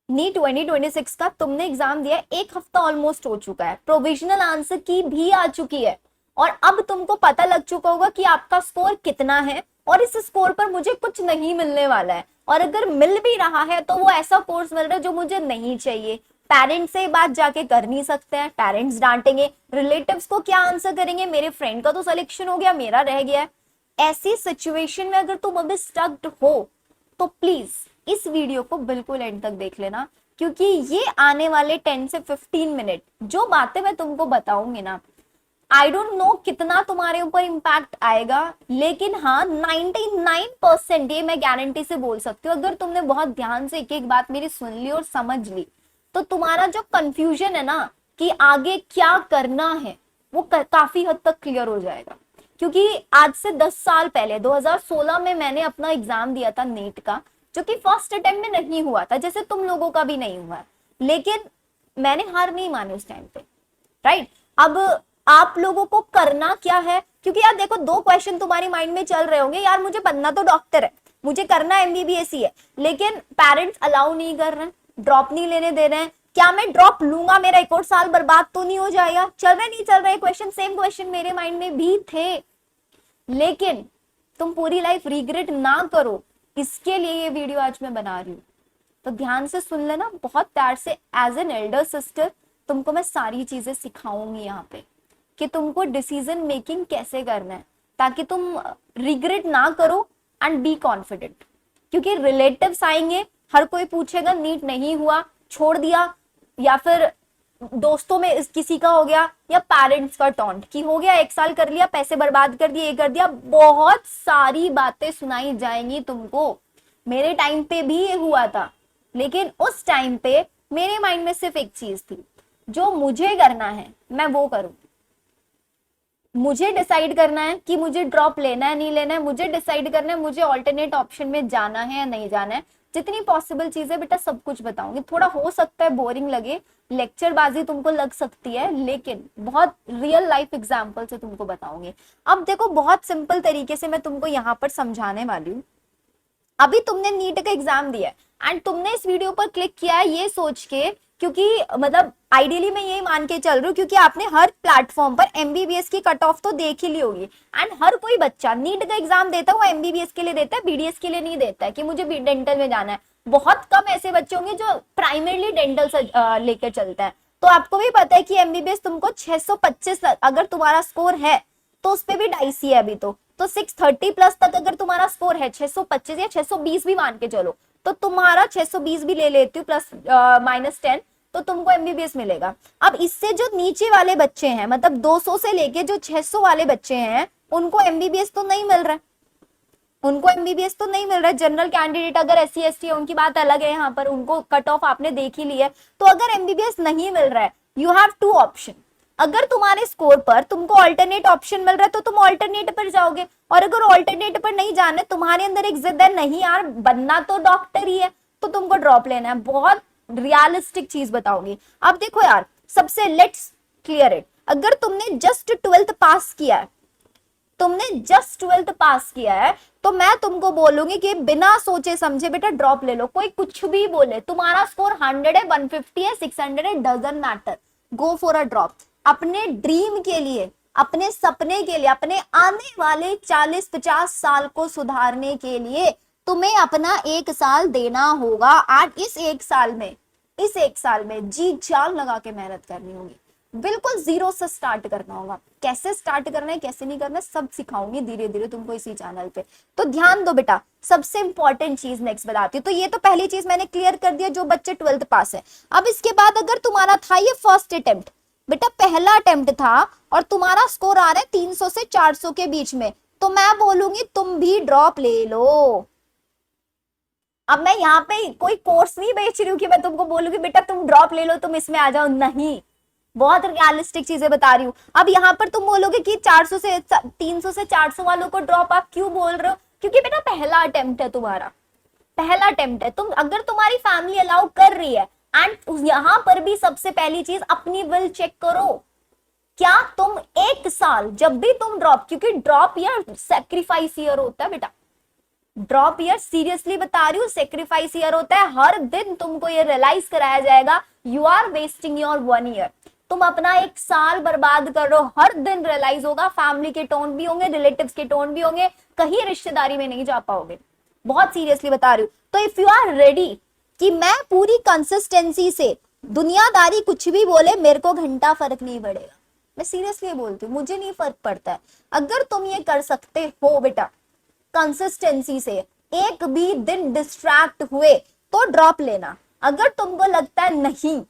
NEET 2026 का तुमने exam दिया है, एक हफ्ता ऑलमोस्ट हो चुका है, प्रोविजनल आंसर की भी आ चुकी है, और अब तुमको पता लग चुका होगा कि आपका स्कोर कितना है, और इस स्कोर पर मुझे कुछ नहीं मिलने वाला है, और अगर मिल भी रहा है तो वो ऐसा कोर्स मिल रहा है जो मुझे नहीं चाहिए। पेरेंट्स से बात जाके कर नहीं सकते हैं, पेरेंट्स डांटेंगे, रिलेटिव्स को क्या आंसर करेंगे, मेरे फ्रेंड का तो सिलेक्शन हो गया, मेरा रह गया है। ऐसी सिचुएशन में अगर तुम अभी स्टक्ड हो तो प्लीज इस वीडियो को बिल्कुल एंड तक देख लेना, क्योंकि ये आने वाले 10 से 15 मिनट जो बातें मैं तुमको बताऊंगी ना, आई डोंट नो कितना तुम्हारे ऊपर इम्पैक्ट आएगा, लेकिन हाँ 99% ये मैं गारंटी से बोल सकती हूँ, अगर तुमने बहुत ध्यान से एक एक बात मेरी सुन ली और समझ ली, तो तुम्हारा जो कंफ्यूजन है ना कि आगे क्या करना है, वो काफी हद तक क्लियर हो जाएगा। क्योंकि आज से 10 साल पहले 2016 में मैंने अपना एग्जाम दिया था नीट का, जो कि फर्स्ट अटेम्प्ट में नहीं हुआ था, जैसे तुम लोगों का भी नहीं हुआ, लेकिन मैंने हार नहीं मानी उस टाइम पे, राइट। अब आप लोगों को करना क्या है, क्योंकि यार देखो, दो क्वेश्चन तुम्हारी माइंड में चल रहे होंगे, यार मुझे बनना तो डॉक्टर है, मुझे करना एमबीबीएस ही है, लेकिन पेरेंट्स अलाउ नहीं कर रहे हैं, ड्रॉप नहीं लेने दे रहे हैं, क्या मैं ड्रॉप लूंगा, मेरा एक और साल बर्बाद तो नहीं हो जाएगा, चल रहे नहीं चल रहे क्वेश्चन, सेम क्वेश्चन मेरे माइंड में भी थे। लेकिन तुम पूरी लाइफ रिग्रेट ना करो, इसके लिए ये वीडियो आज मैं बना रही हूँ, तो ध्यान से सुन लेना, बहुत प्यार से, एज एन एल्डर सिस्टर तुमको मैं सारी चीजें सिखाऊंगी यहाँ पे, कि तुमको डिसीजन मेकिंग कैसे करना है, ताकि तुम रिग्रेट ना करो एंड बी कॉन्फिडेंट। क्योंकि रिलेटिव्स आएंगे, हर कोई पूछेगा नीट नहीं हुआ, छोड़ दिया, या फिर दोस्तों में किसी का हो गया, या पेरेंट्स का टॉन्ट कि हो गया, एक साल कर लिया, पैसे बर्बाद कर दिए, ये कर दिया, बहुत सारी बातें सुनाई जाएंगी तुमको। मेरे टाइम पे भी ये हुआ था, लेकिन उस टाइम पे मेरे माइंड में सिर्फ एक चीज थी, जो मुझे करना है मैं वो करूं, मुझे डिसाइड करना है कि मुझे ड्रॉप लेना है नहीं लेना है, मुझे डिसाइड करना है मुझे ऑल्टरनेट ऑप्शन में जाना है या नहीं जाना है। जितनी पॉसिबल चीजें बेटा सब कुछ बताऊंगी, थोड़ा हो सकता है बोरिंग लगे, लेक्चर बाजी तुमको लग सकती है, लेकिन बहुत रियल लाइफ एग्जाम्पल से तुमको बताऊंगी। अब देखो, बहुत सिंपल तरीके से मैं तुमको यहाँ पर समझाने वाली हूँ। अभी तुमने नीट का एग्जाम दिया है एंड तुमने इस वीडियो पर क्लिक किया है ये सोच के, क्योंकि मतलब आइडियली मैं यही मान के चल रही हूँ, क्योंकि आपने हर प्लेटफॉर्म पर एमबीबीएस की कट ऑफ तो देख ही ली होगी, एंड हर कोई बच्चा नीट का एग्जाम देता है वो एमबीबीएस के लिए देता है, बीडीएस के लिए नहीं देता है कि मुझे डेंटल में जाना है। बहुत कम ऐसे बच्चे होंगे जो प्राइमरली डेंटल से लेकर चलते हैं। तो आपको भी पता है कि एमबीबीएस तुमको 625 अगर तुम्हारा स्कोर है तो उस पर भी डाइसी है अभी, तो 630 प्लस तक अगर तुम्हारा स्कोर है, 625 या 620 भी मान के चलो, तो तुम्हारा 620 भी ले लेती हूँ प्लस -10, तो तुमको एमबीबीएस मिलेगा। अब इससे जो नीचे वाले बच्चे हैं, मतलब 200 से लेके जो 600 वाले बच्चे हैं, उनको एमबीबीएस तो नहीं मिल रहा है, उनको एमबीबीएस तो नहीं मिल रहा है। जनरल कैंडिडेट अगर एससी एसटी है उनकी बात अलग है, यहाँ पर उनको कट ऑफ आपने देख ही लिया है। तो अगर एमबीबीएस नहीं मिल रहा है, यू हैव टू ऑप्शन, अगर तुम्हारे स्कोर पर तुमको ऑल्टरनेट ऑप्शन मिल रहा है तो तुम ऑल्टरनेट पर जाओगे, और अगर ऑल्टरनेट पर नहीं जाना है, तुम्हारे अंदर एक जिद है नहीं यार बनना तो डॉक्टर ही है, तो तुमको ड्रॉप लेना है। बहुत रियलिस्टिक चीज बताओगी। अब देखो यार, सबसे लेट्स क्लियर इट, अगर तुमने जस्ट 12th पास किया है, तुमने जस्ट 12th पास किया है, तो मैं तुमको बोलूंगी कि बिना सोचे समझे बेटा ड्रॉप ले लो। कोई कुछ भी बोले, तुम्हारा स्कोर 100 है, 150 है, 600 है, doesn't matter, go for a drop. अपने ड्रीम के लिए, अपने सपने के लिए, अपने आने वाले 40-50 साल को सुधारने के लिए तुम्हें अपना एक साल देना होगा। आज इस एक साल में जी जान लगा के मेहनत करनी होगी, बिल्कुल जीरो से स्टार्ट करना होगा। कैसे स्टार्ट करना है, कैसे नहीं करना है, सब सिखाऊंगी धीरे धीरे तुमको इसी चैनल पे। तो ध्यान दो बेटा, सबसे इंपॉर्टेंट चीज नेक्स्ट बताती हूँ। तो ये तो पहली चीज मैंने क्लियर कर दिया, जो बच्चे 12th पास है। अब इसके बाद अगर तुम्हारा था ये फर्स्ट अटेम्प्ट, बेटा पहला अटेम्प्ट था, और तुम्हारा स्कोर आ रहा है 300 से 400 के बीच में, तो मैं बोलूंगी तुम भी ड्रॉप ले लो। अब मैं यहाँ पे कोई कोर्स नहीं बेच रही हूँ कि मैं तुमको बोलूंगी बेटा तुम ड्रॉप ले लो, तुम इसमें आ जाओ, नहीं, बहुत रियलिस्टिक चीजें बता रही हूँ। अब यहाँ पर तुम बोलोगे कि 400 से 300 से 400 वालों को ड्रॉप आप क्यों बोल रहे हो, क्योंकि बेटा पहला अटेम्प्ट है तुम्हारा, पहला अटेम्प्ट है। तुम अगर तुम्हारी फैमिली अलाउ कर रही है, एंड यहाँ पर भी सबसे पहली चीज अपनी विल चेक करो, क्या तुम एक साल जब भी तुम ड्रॉप, क्योंकि ड्रॉप या सेक्रीफाइस ईयर होता है बेटा, ड्रॉप ईयर सीरियसली बता रही हूँ सेक्रीफाइस ईयर होता है। हर दिन तुमको ये रियलाइज कराया जाएगा you are wasting your 1 year. तुम अपना 1 साल बर्बाद कर रहे हो, हर दिन रियलाइज होगा। फैमिली के टोन भी होंगे, रिलेटिव्स के टोन भी होंगे, कहीं रिश्तेदारी में नहीं जा पाओगे। बहुत सीरियसली बता रही हूँ। तो इफ यू आर रेडी कि मैं पूरी कंसिस्टेंसी से, दुनियादारी कुछ भी बोले मेरे को घंटा फर्क नहीं पड़ेगा, मैं सीरियसली बोलती हूँ, मुझे नहीं फर्क पड़ता है। अगर तुम ये कर सकते हो बेटा कंसिस्टेंसी से, एक भी दिन डिस्ट्रैक्ट हुए तो ड्रॉप लेना। अगर तुमको लगता है नहीं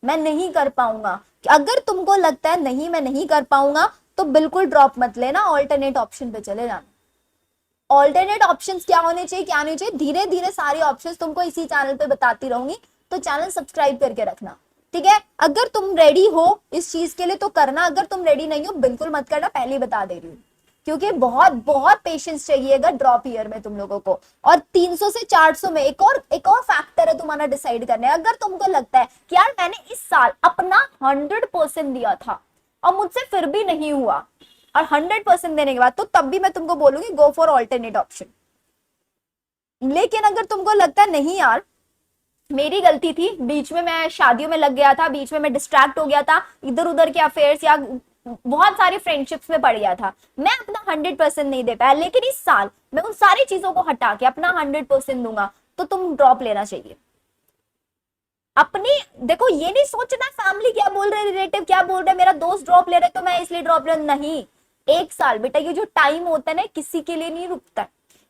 मैं नहीं कर पाऊंगा, अगर तुमको लगता है नहीं मैं नहीं कर पाऊंगा, तो बिल्कुल ड्रॉप मत लेना, ऑल्टरनेट ऑप्शन पे चले जाना। ऑल्टरनेट ऑप्शंस क्या होने चाहिए, क्या नहीं चाहिए, धीरे धीरे सारे ऑप्शंस तुमको इसी चैनल पे बताती रहूंगी, तो चैनल सब्सक्राइब करके रखना, ठीक है। अगर तुम रेडी हो इस चीज के लिए तो करना, अगर तुम रेडी नहीं हो बिल्कुल मत करना, पहले बता दे रही हूँ, क्योंकि बहुत बहुत पेशेंस चाहिएगा ड्रॉप ईयर में तुम लोगों को। और 300 से 400 में एक और फैक्टर है तुम्हारा डिसाइड करने। अगर तुमको लगता है कि यार मैंने इस साल अपना 100% दिया था और मुझसे फिर भी नहीं हुआ, और 100% देने के बाद, तो तब भी मैं तुमको बोलूंगी गो फॉर ऑल्टरनेट ऑप्शन। लेकिन अगर तुमको लगता है नहीं यार मेरी गलती थी, बीच में मैं शादियों में लग गया था, बीच में मैं डिस्ट्रैक्ट हो गया था, इधर उधर के अफेयर्स या बहुत सारी फ्रेंडशिप्स में पड़ गया था, मैं अपना 100% नहीं दे पाया, लेकिन इस साल मैं उन सारी चीजों को हटा के अपना 100% दूंगा, तो तुम ड्रॉप लेना चाहिए। अपनी देखो, ये नहीं सोचना फैमिली क्या बोल रहे, रिलेटिव क्या बोल रहे, मेरा दोस्त ड्रॉप ले रहे तो मैं इसलिए ड्रॉप ले, नहीं। 1 साल बेटा, ये जो टाइम होता है ना किसी के लिए नहीं रुकता,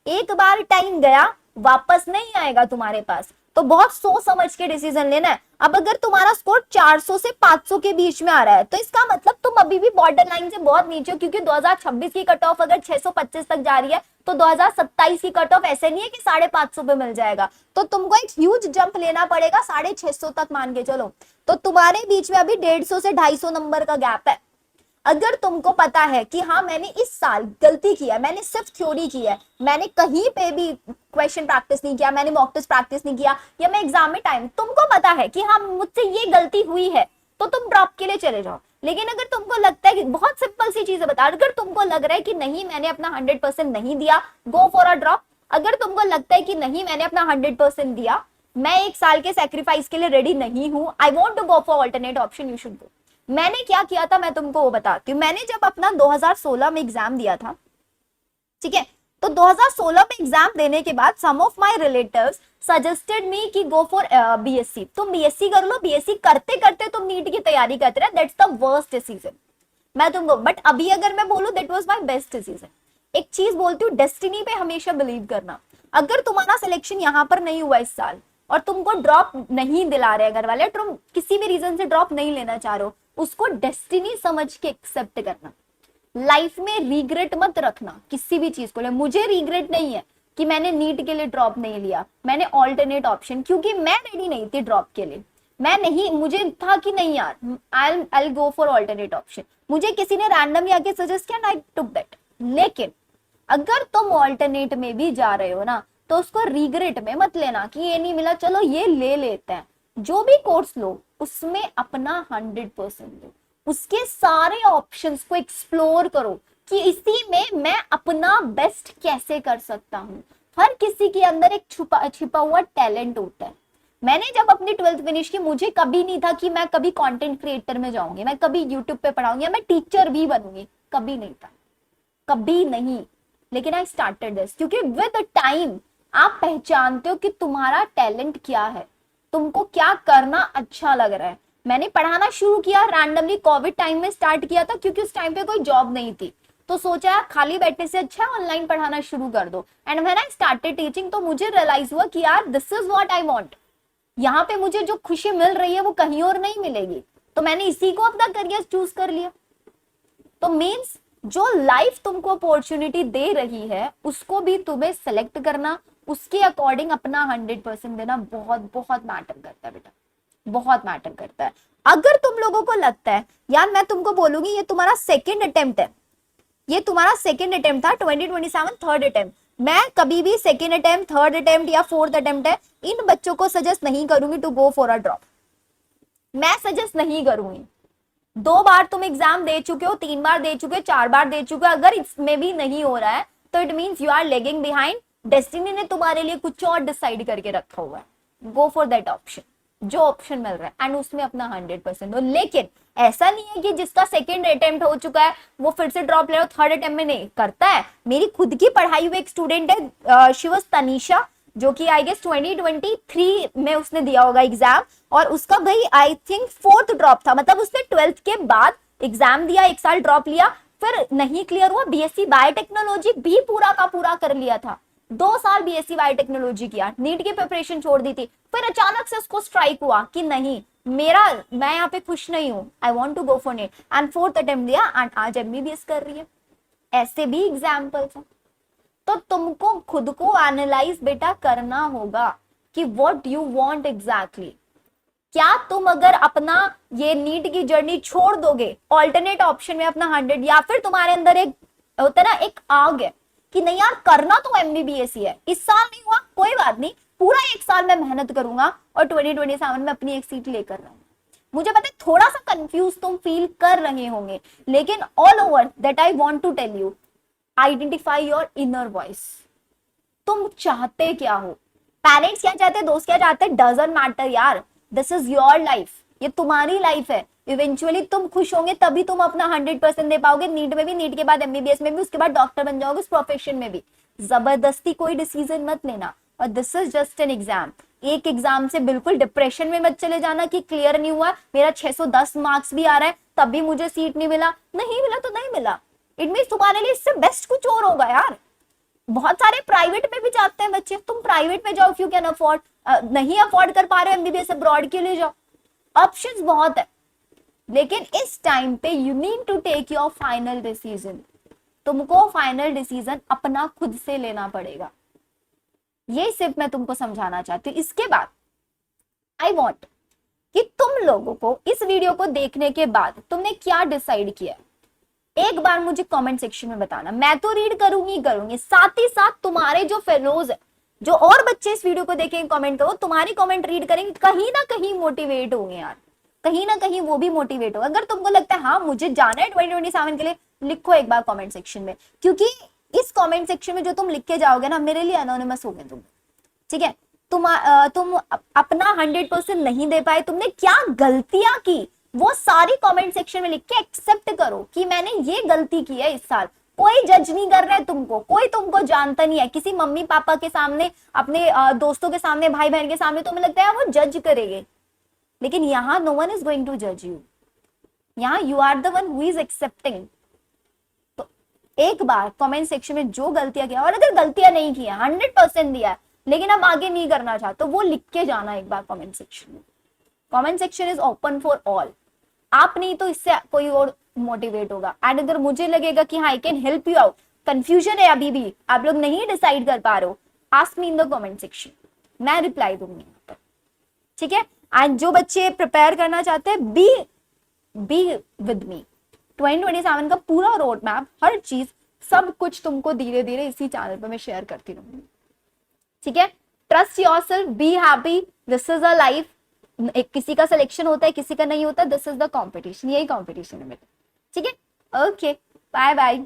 एक बार टाइम गया वापस नहीं आएगा तुम्हारे पास, तो बहुत सोच समझ के डिसीजन लेना है। अब अगर तुम्हारा स्कोर 400 से 500 के बीच में आ रहा है, तो इसका मतलब तुम अभी भी बॉर्डर लाइन से बहुत नीचे हो, क्योंकि 2026 की कट ऑफ अगर 625 तक जा रही है, तो 2027 की कट ऑफ ऐसे नहीं है कि 550 पे मिल जाएगा, तो तुमको एक ह्यूज जंप लेना पड़ेगा 650 तक मान के चलो। तो तुम्हारे बीच में अभी 150 से 250 नंबर का गैप है। अगर तुमको पता है कि हाँ मैंने इस साल गलती किया, मैंने सिर्फ थ्योरी की है, मैंने कहीं पे भी क्वेश्चन प्रैक्टिस नहीं किया, मैंने मॉक टेस्ट प्रैक्टिस नहीं किया, या मैं एग्जाम में टाइम, तुमको पता है कि हाँ मुझसे ये गलती हुई है, तो तुम ड्रॉप के लिए चले जाओ। लेकिन अगर तुमको लगता है कि बहुत सिंपल सी चीजें बता, अगर तुमको लग रहा है कि नहीं मैंने अपना 100% नहीं दिया, गो फॉर अ ड्रॉप। अगर तुमको लगता है कि नहीं मैंने अपना 100% दिया, मैं 1 साल के सेक्रीफाइस के लिए रेडी नहीं हूं, I want to go for alternate option, you should go. मैंने क्या किया था मैं तुमको वो बताती हूँ। मैंने जब अपना 2016 में एग्जाम दिया था, ठीक है, तो 2016 में एग्जाम देने के बाद some of my relatives suggested me कि गो फॉर बीएससी, तुम बीएससी कर लो, बीएससी करते करते तुम नीट की तैयारी करते रहे, दैट्स द वर्स्ट डिसीजन मैं तुमको। बट अभी अगर मैं बोलूं that was my best decision. एक चीज बोलती हूँ, डेस्टिनी पे हमेशा बिलीव करना। अगर तुम्हारा सिलेक्शन यहाँ पर नहीं हुआ इस साल और तुमको ड्रॉप नहीं दिला रहे घर वाले, तुम किसी भी रीजन से ड्रॉप नहीं लेना चाह रहे हो, उसको डेस्टिनी समझ के एक्सेप्ट करना। लाइफ में रिग्रेट मत रखना किसी भी चीज को ले। मुझे रिग्रेट नहीं है कि मैंने नीट के लिए ड्रॉप नहीं लिया, मैंने ऑल्टरनेट ऑप्शन, क्योंकि मैं रेडी नहीं थी ड्रॉप के लिए, मैं नहीं, मुझे था कि नहीं यार आई गो फॉर ऑल्टरनेट ऑप्शन, मुझे किसी ने रैंडमली आके सजेस्ट किया, आई टुक दैट। लेकिन अगर तुम ऑल्टरनेट में भी जा रहे हो ना, तो उसको रिग्रेट में मत लेना कि ये नहीं मिला चलो ये ले लेते हैं। जो भी कोर्स लो उसमें अपना 100% दो, उसके सारे ऑप्शंस को एक्सप्लोर करो कि इसी में मैं अपना बेस्ट कैसे कर सकता हूँ। हर किसी के अंदर एक छिपा हुआ टैलेंट होता है। मैंने जब अपनी 12th फिनिश की, मुझे कभी नहीं था कि मैं कभी कंटेंट क्रिएटर में जाऊंगी, मैं कभी यूट्यूब पे पढ़ाऊंगी, मैं टीचर भी बनूंगी, कभी नहीं था, कभी नहीं। लेकिन आई स्टार्टेड दिस क्योंकि विद टाइम आप पहचानते हो कि तुम्हारा टैलेंट क्या है, तुमको क्या करना अच्छा लग रहा है। मैंने पढ़ाना शुरू किया रैंडमली, कोविड टाइम में स्टार्ट किया था, क्योंकि उस टाइम पे कोई जॉब नहीं थी, तो सोचा खाली बैठने से अच्छा ऑनलाइन पढ़ाना शुरू कर दो। And when I started teaching, तो मुझे रियलाइज हुआ कि यार this is what I want, यहाँ पे मुझे जो खुशी मिल रही है वो कहीं और नहीं मिलेगी, तो मैंने इसी को अपना करियर चूज कर लिया। तो मीन्स जो लाइफ तुमको अपॉर्चुनिटी दे रही है उसको भी तुम्हें सेलेक्ट करना, उसके अकॉर्डिंग अपना 100% देना बहुत बहुत मैटर करता है बेटा, बहुत मैटर करता है। अगर तुम लोगों को लगता है यार मैं तुमको बोलूंगी ये तुम्हारा सेकेंड अटेम्प्ट है, ये तुम्हारा सेकेंड अटेम्प्ट था, 2027 थर्ड अटेम्प्ट, मैं कभी भी सेकेंड अटेम्प्ट, थर्ड अटेम्प्ट या फोर्थ अटेम्प्ट है, इन बच्चों को सजेस्ट नहीं करूंगी to go for a drop, मैं सजेस्ट नहीं करूंगी। 2 बार तुम एग्जाम दे चुके हो, 3 बार दे चुके हो, 4 बार दे चुके हो, अगर इसमें भी नहीं हो रहा है तो it means you are lagging behind, destiny ने तुम्हारे लिए कुछ और डिसाइड करके रखा हुआ है, गो फॉर दैट ऑप्शन, जो ऑप्शन मिल रहा है, एंड उसमें अपना 100% दो। लेकिन ऐसा नहीं है कि जिसका सेकेंड अटेम्प्ट हो चुका है वो फिर से ड्रॉप ले रहा, थर्ड अटेम्प्ट में नहीं करता है। मेरी खुद की पढ़ाई हुई एक स्टूडेंट है, शी वाज तनीषा, जो कि आई गेस 2023 में उसने दिया होगा एग्जाम, और उसका भाई आई थिंक फोर्थ ड्रॉप था, मतलब उसने 12th के बाद एग्जाम दिया, एक साल ड्रॉप लिया, फिर नहीं क्लियर हुआ, बीएससी बायोटेक्नोलॉजी भी पूरा का पूरा कर लिया था, 2 साल बीएससी बायोटेक्नोलॉजी किया, नीट की प्रिपरेशन छोड़ दी थी, फिर अचानक से उसको स्ट्राइक हुआ कि नहीं मैं यहाँ पे खुश नहीं हूँ, I want to go for NEET, and fourth attempt दिया एंड आज एमबीबीएस कर रही है। ऐसे भी एग्जाम्पल्स हैं। तो तुमको खुद को एनालाइज बेटा करना होगा कि व्हाट यू वांट एग्जैक्टली। क्या तुम अगर अपना ये नीट की जर्नी छोड़ दोगे ऑल्टरनेट ऑप्शन में अपना 100, या फिर तुम्हारे अंदर एक होता है ना एक आग है कि नहीं यार करना तो एमबीबीएस ही है, इस साल नहीं हुआ कोई बात नहीं, पूरा एक साल मैं मेहनत करूंगा और 2027 में अपनी एक सीट लेकर रहूंगा। मुझे पता है थोड़ा सा कंफ्यूज तुम फील कर रहे होंगे, लेकिन all over that I want to tell you, identify your inner voice. तुम चाहते क्या हो? पेरेंट्स क्या चाहते हैं, दोस्त क्या चाहते हैं, डजंट मैटर यार, दिस इज योर लाइफ, ये तुम्हारी लाइफ है। इवेंचुअली तुम खुश होंगे तभी तुम अपना 100% दे पाओगे, नीट में भी, नीट के बाद एमबीबीएस में भी, उसके बाद डॉक्टर बन जाओगे उस प्रोफेशन में भी। जबरदस्ती कोई डिसीजन मत लेना, और this is just an exam. एक एग्जाम से बिल्कुल डिप्रेशन में मत चले जाना कि क्लियर नहीं हुआ, मेरा 610 मार्क्स भी आ रहा है तब भी मुझे सीट नहीं मिला, नहीं मिला तो नहीं मिला, इट मींस तुम्हारे लिए इससे बेस्ट कुछ और होगा यार। बहुत सारे प्राइवेट में भी जाते हैं बच्चे, तुम प्राइवेट में जाओ इफ यू कैन अफोर्ड, नहीं अफोर्ड कर पा रहे हो एमबीबीएस अब्रॉड के लिए जाओ, ऑप्शंस बहुत है। लेकिन इस टाइम पे you need to take your final decision, तुमको फाइनल डिसीजन अपना खुद से लेना पड़ेगा, ये सिर्फ मैं तुमको समझाना चाहती हूँ। इसके बाद आई वॉन्ट कि तुम लोगों को इस वीडियो को देखने के बाद तुमने क्या डिसाइड किया, एक बार मुझे कमेंट सेक्शन में बताना। मैं तो रीड करूंगी, साथ ही साथ तुम्हारे जो फेलोज है, जो और बच्चे इस वीडियो को देखेंगे कमेंट करो, तुम्हारी कमेंट रीड करेंगे, कहीं ना कहीं मोटिवेट होंगे यार, कहीं ना कहीं वो भी मोटिवेट हो। अगर तुमको लगता है हाँ मुझे जाना है 2027 के लिए, लिखो एक बार कमेंट सेक्शन में, क्योंकि इस कमेंट सेक्शन में जो तुम लिख के जाओगे ना, मेरे लिए अनोनिमस हो गए तुम, ठीक है। तुम अपना 100% नहीं दे पाए, तुमने क्या गलतियां की, वो सारी कमेंट सेक्शन में लिख के एक्सेप्ट करो कि मैंने ये गलती की है इस साल। कोई जज नहीं कर रहा है तुमको, कोई तुमको जानता नहीं है, किसी मम्मी पापा के सामने, अपने दोस्तों के सामने, भाई बहन के सामने तुम्हें लगता है वो जज करेंगे, लेकिन यहाँ no one is going to जज यू, यहाँ you are the one who is accepting. तो एक बार कमेंट सेक्शन में जो गलतियां किया, और अगर गलतियां नहीं किया 100% दिया लेकिन अब आगे नहीं करना चाहते तो वो लिख के जाना एक बार कमेंट सेक्शन में। Comment section is open for all, आप नहीं तो इससे कोई और मोटिवेट होगा। एंड अगर मुझे लगेगा कि हाँ I can help you out, confusion है अभी भी, आप लोग नहीं डिसाइड कर पा रहे हो, ask me in the comment section, मैं रिप्लाई दूंगी यहाँ पर, ठीक है। एंड जो बच्चे प्रिपेयर करना चाहते हैं, बी विद मी, 2027 का पूरा रोड मैप, हर चीज, सब कुछ तुमको धीरे धीरे इसी चैनल पर मैं शेयर करती रहूंगी, ठीक है। Trust yourself, be happy, this is a life. एक किसी का सिलेक्शन होता है, किसी का नहीं होता, दिस इज द कॉम्पिटिशन, यही कॉम्पिटिशन है मेरा, ठीक है। Okay, bye bye.